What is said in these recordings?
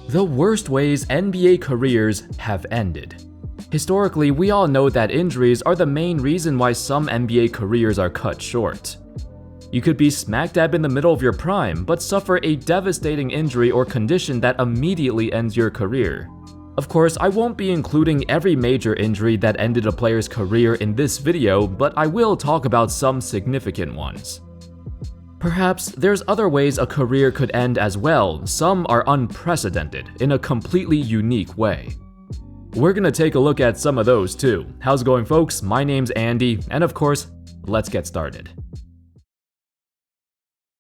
The worst ways NBA careers have ended. Historically, we all know that injuries are the main reason why some NBA careers are cut short. You could be smack dab in the middle of your prime, but suffer a devastating injury or condition that immediately ends your career. Of course, I won't be including every major injury that ended a player's career in this video, but I will talk about some significant ones. Perhaps there's other ways a career could end as well. Some are unprecedented in a completely unique way. We're gonna take a look at some of those too. How's it going, folks? My name's Andy, and of course, let's get started.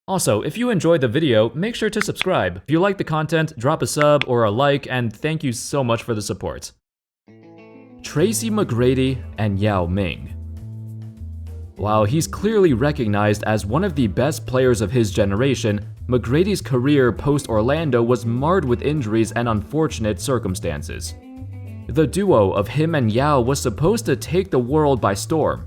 Also, if you enjoyed the video, make sure to subscribe. If you like the content, drop a sub or a like, and thank you so much for the support. Tracy McGrady and Yao Ming. While he's clearly recognized as one of the best players of his generation, McGrady's career post-Orlando was marred with injuries and unfortunate circumstances. The duo of him and Yao was supposed to take the world by storm.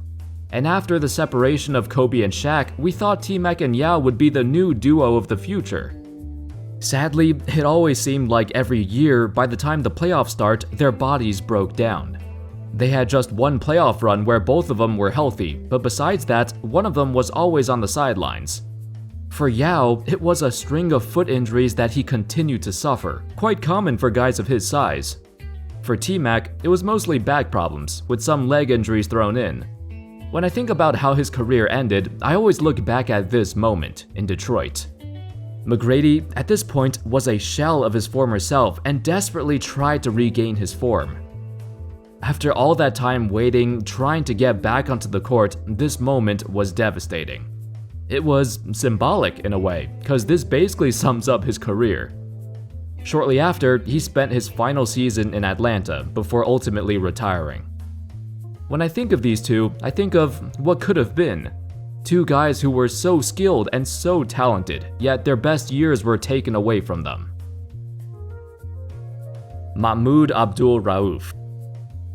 And after the separation of Kobe and Shaq, we thought T-Mac and Yao would be the new duo of the future. Sadly, it always seemed like every year, by the time the playoffs start, their bodies broke down. They had just one playoff run where both of them were healthy, but besides that, one of them was always on the sidelines. For Yao, it was a string of foot injuries that he continued to suffer, quite common for guys of his size. For T-Mac, it was mostly back problems, with some leg injuries thrown in. When I think about how his career ended, I always look back at this moment in Detroit. McGrady, at this point, was a shell of his former self and desperately tried to regain his form. After all that time waiting, trying to get back onto the court, this moment was devastating. It was symbolic in a way, because this basically sums up his career. Shortly after, he spent his final season in Atlanta before ultimately retiring. When I think of these two, I think of what could have been. Two guys who were so skilled and so talented, yet their best years were taken away from them. Abdul-Rauf.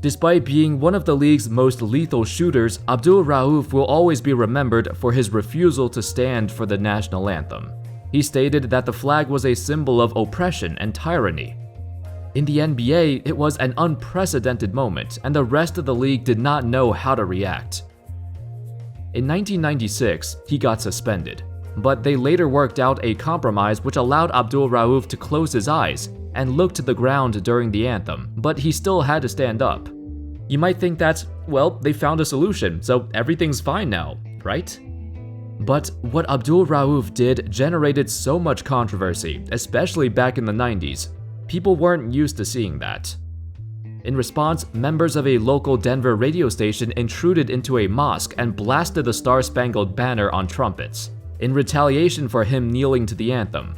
Despite being one of the league's most lethal shooters, Abdul-Rauf will always be remembered for his refusal to stand for the national anthem. He stated that the flag was a symbol of oppression and tyranny. In the NBA, it was an unprecedented moment, and the rest of the league did not know how to react. In 1996, he got suspended, but they later worked out a compromise which allowed Abdul-Rauf to close his eyes and look to the ground during the anthem, but he still had to stand up. You might think that, well, they found a solution, so everything's fine now, right? But what Abdul-Rauf did generated so much controversy, especially back in the 90s. People weren't used to seeing that. In response, members of a local Denver radio station intruded into a mosque and blasted the Star-Spangled Banner on trumpets, in retaliation for him kneeling to the anthem.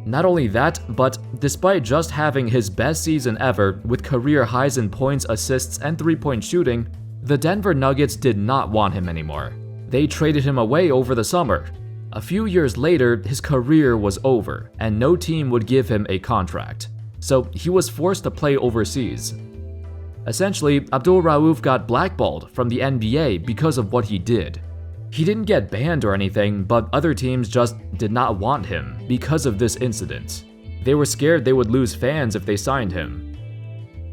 Not only that, but despite just having his best season ever with career highs in points, assists, and three-point shooting, the Denver Nuggets did not want him anymore. They traded him away over the summer. A few years later, his career was over, and no team would give him a contract, so he was forced to play overseas. Essentially, Abdul-Rauf got blackballed from the NBA because of what he did. He didn't get banned or anything, but other teams just did not want him because of this incident. They were scared they would lose fans if they signed him.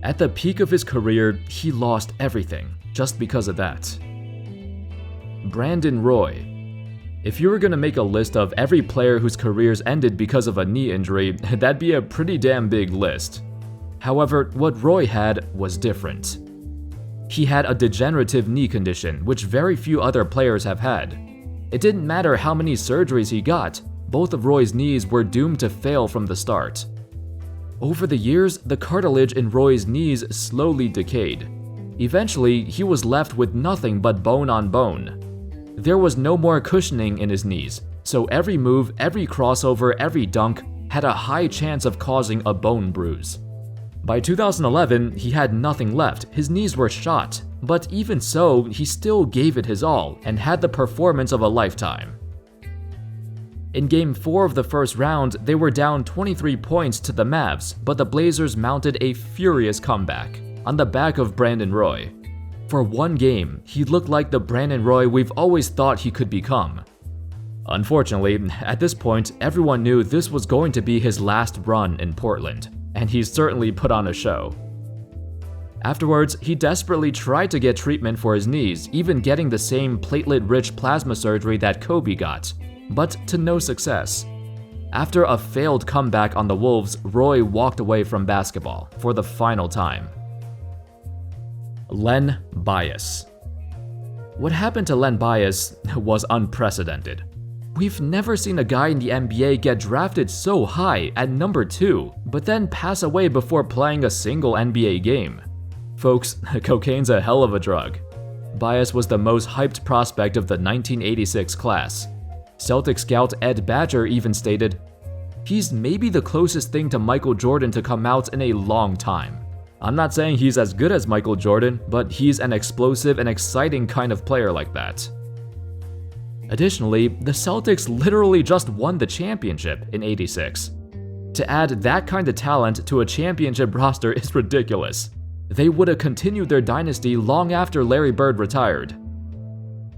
At the peak of his career, he lost everything just because of that. Brandon Roy. If you were gonna make a list of every player whose careers ended because of a knee injury, that'd be a pretty damn big list. However, what Roy had was different. He had a degenerative knee condition, which very few other players have had. It didn't matter how many surgeries he got, both of Roy's knees were doomed to fail from the start. Over the years, the cartilage in Roy's knees slowly decayed. Eventually, he was left with nothing but bone on bone. There was no more cushioning in his knees, so every move, every crossover, every dunk had a high chance of causing a bone bruise. By 2011, he had nothing left, his knees were shot, but even so, he still gave it his all and had the performance of a lifetime. In Game 4 of the first round, they were down 23 points to the Mavs, but the Blazers mounted a furious comeback on the back of Brandon Roy. For one game, he looked like the Brandon Roy we've always thought he could become. Unfortunately, at this point, everyone knew this was going to be his last run in Portland, and he certainly put on a show. Afterwards, he desperately tried to get treatment for his knees, even getting the same platelet-rich plasma surgery that Kobe got, but to no success. After a failed comeback on the Wolves, Roy walked away from basketball for the final time. Len Bias. What happened to Len Bias was unprecedented. We've never seen a guy in the NBA get drafted so high at number 2, but then pass away before playing a single NBA game. Folks, cocaine's a hell of a drug. Bias was the most hyped prospect of the 1986 class. Celtic scout Ed Badger even stated, "He's maybe the closest thing to Michael Jordan to come out in a long time. I'm not saying he's as good as Michael Jordan, but he's an explosive and exciting kind of player like that." Additionally, the Celtics literally just won the championship in '86. To add that kind of talent to a championship roster is ridiculous. They would have continued their dynasty long after Larry Bird retired.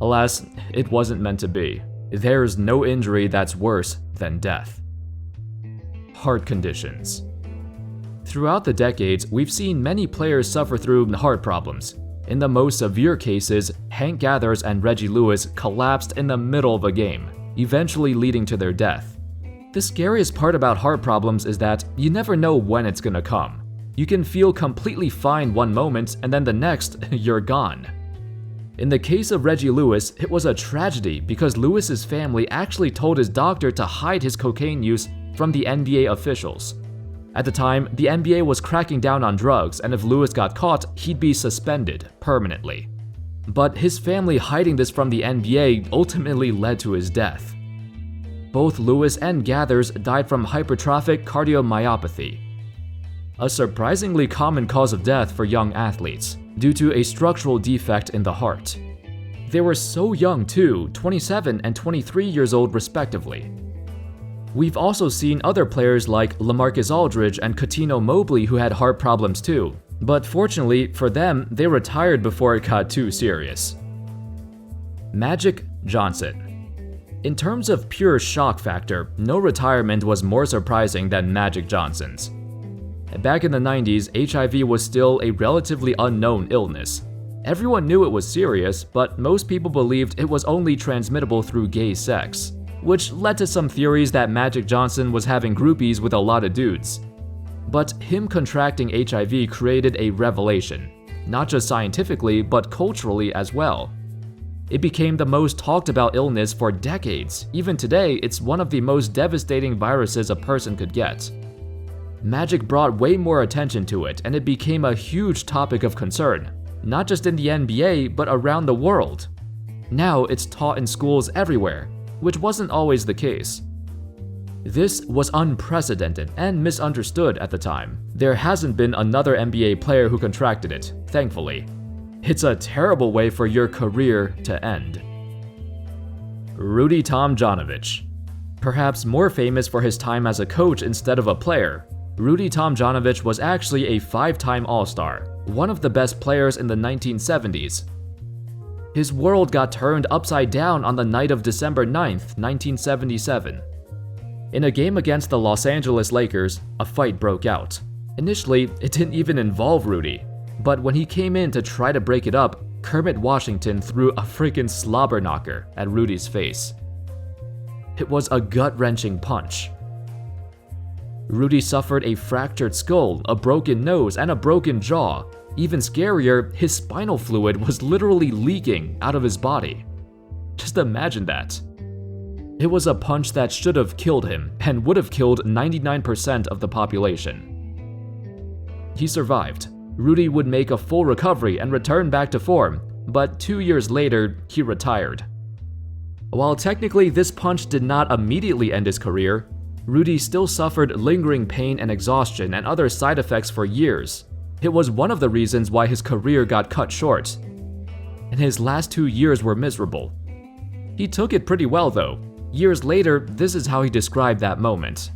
Alas, it wasn't meant to be. There's no injury that's worse than death. Heart conditions. Throughout the decades, we've seen many players suffer through heart problems. In the most severe cases, Hank Gathers and Reggie Lewis collapsed in the middle of a game, eventually leading to their death. The scariest part about heart problems is that you never know when it's gonna come. You can feel completely fine one moment and then the next, you're gone. In the case of Reggie Lewis, it was a tragedy because Lewis's family actually told his doctor to hide his cocaine use from the NBA officials. At the time, the NBA was cracking down on drugs, and if Lewis got caught, he'd be suspended permanently. But his family hiding this from the NBA ultimately led to his death. Both Lewis and Gathers died from hypertrophic cardiomyopathy, a surprisingly common cause of death for young athletes, due to a structural defect in the heart. They were so young too, 27 and 23 years old respectively. We've also seen other players like LaMarcus Aldridge and Cuttino Mobley who had heart problems too, but fortunately for them, they retired before it got too serious. Magic Johnson. In terms of pure shock factor, no retirement was more surprising than Magic Johnson's. Back in the 90s, HIV was still a relatively unknown illness. Everyone knew it was serious, but most people believed it was only transmittable through gay sex, which led to some theories that Magic Johnson was having groupies with a lot of dudes. But him contracting HIV created a revelation, not just scientifically, but culturally as well. It became the most talked about illness for decades. Even today, it's one of the most devastating viruses a person could get. Magic brought way more attention to it, and it became a huge topic of concern, not just in the NBA, but around the world. Now it's taught in schools everywhere, which wasn't always the case. This was unprecedented and misunderstood at the time. There hasn't been another NBA player who contracted it, thankfully. It's a terrible way for your career to end. Rudy Tomjanovich. Perhaps more famous for his time as a coach instead of a player, Rudy Tomjanovich was actually a 5-time All-Star, one of the best players in the 1970s. His world got turned upside down on the night of December 9th, 1977. In a game against the Los Angeles Lakers, a fight broke out. Initially, it didn't even involve Rudy, but when he came in to try to break it up, Kermit Washington threw a freaking slobber knocker at Rudy's face. It was a gut-wrenching punch. Rudy suffered a fractured skull, a broken nose, and a broken jaw. Even scarier, his spinal fluid was literally leaking out of his body. Just imagine that. It was a punch that should have killed him and would have killed 99% of the population. He survived. Rudy would make a full recovery and return back to form, but 2 years later, he retired. While technically this punch did not immediately end his career, Rudy still suffered lingering pain and exhaustion and other side effects for years. It was one of the reasons why his career got cut short, and his last 2 years were miserable. He took it pretty well though. Years later, this is how he described that moment.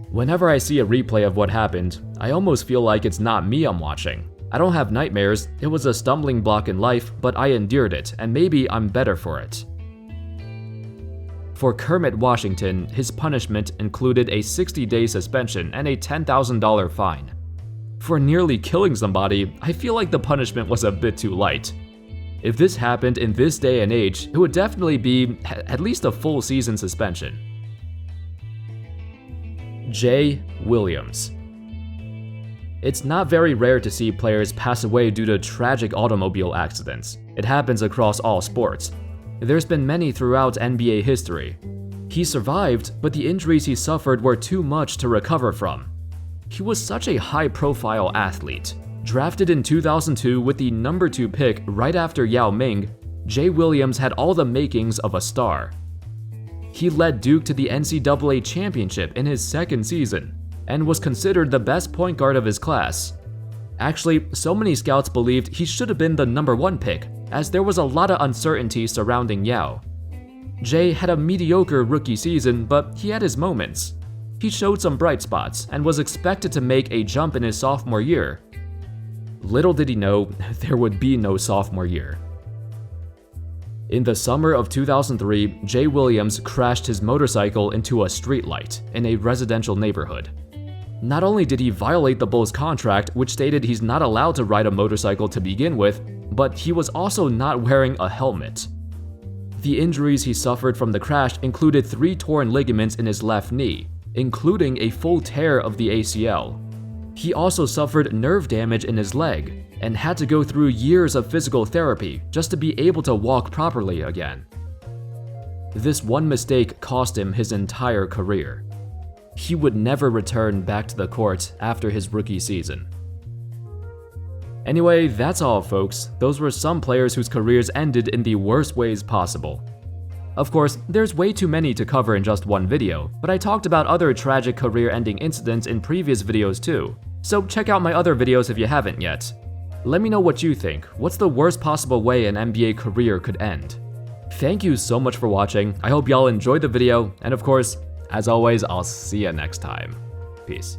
"Whenever I see a replay of what happened, I almost feel like it's not me I'm watching. I don't have nightmares, it was a stumbling block in life, but I endured it, and maybe I'm better for it." For Kermit Washington, his punishment included a 60-day suspension and a $10,000 fine. For nearly killing somebody, I feel like the punishment was a bit too light. If this happened in this day and age, it would definitely be at least a full season suspension. Jay Williams. It's not very rare to see players pass away due to tragic automobile accidents. It happens across all sports. There's been many throughout NBA history. He survived, but the injuries he suffered were too much to recover from. He was such a high-profile athlete. Drafted in 2002 with the number 2 pick right after Yao Ming, Jay Williams had all the makings of a star. He led Duke to the NCAA championship in his second season, and was considered the best point guard of his class. Actually, so many scouts believed he should have been the number 1 pick, as there was a lot of uncertainty surrounding Yao. Jay had a mediocre rookie season, but he had his moments. He showed some bright spots and was expected to make a jump in his sophomore year. Little did he know, there would be no sophomore year. In the summer of 2003, Jay Williams crashed his motorcycle into a streetlight in a residential neighborhood. Not only did he violate the Bulls' contract, which stated he's not allowed to ride a motorcycle to begin with, but he was also not wearing a helmet. The injuries he suffered from the crash included 3 torn ligaments in his left knee, including a full tear of the ACL. He also suffered nerve damage in his leg and had to go through years of physical therapy just to be able to walk properly again. This one mistake cost him his entire career. He would never return back to the court after his rookie season. Anyway, that's all folks. Those were some players whose careers ended in the worst ways possible. Of course, there's way too many to cover in just one video, but I talked about other tragic career-ending incidents in previous videos too, so check out my other videos if you haven't yet. Let me know what you think. What's the worst possible way an NBA career could end? Thank you so much for watching. I hope y'all enjoyed the video, and of course, as always, I'll see you next time. Peace.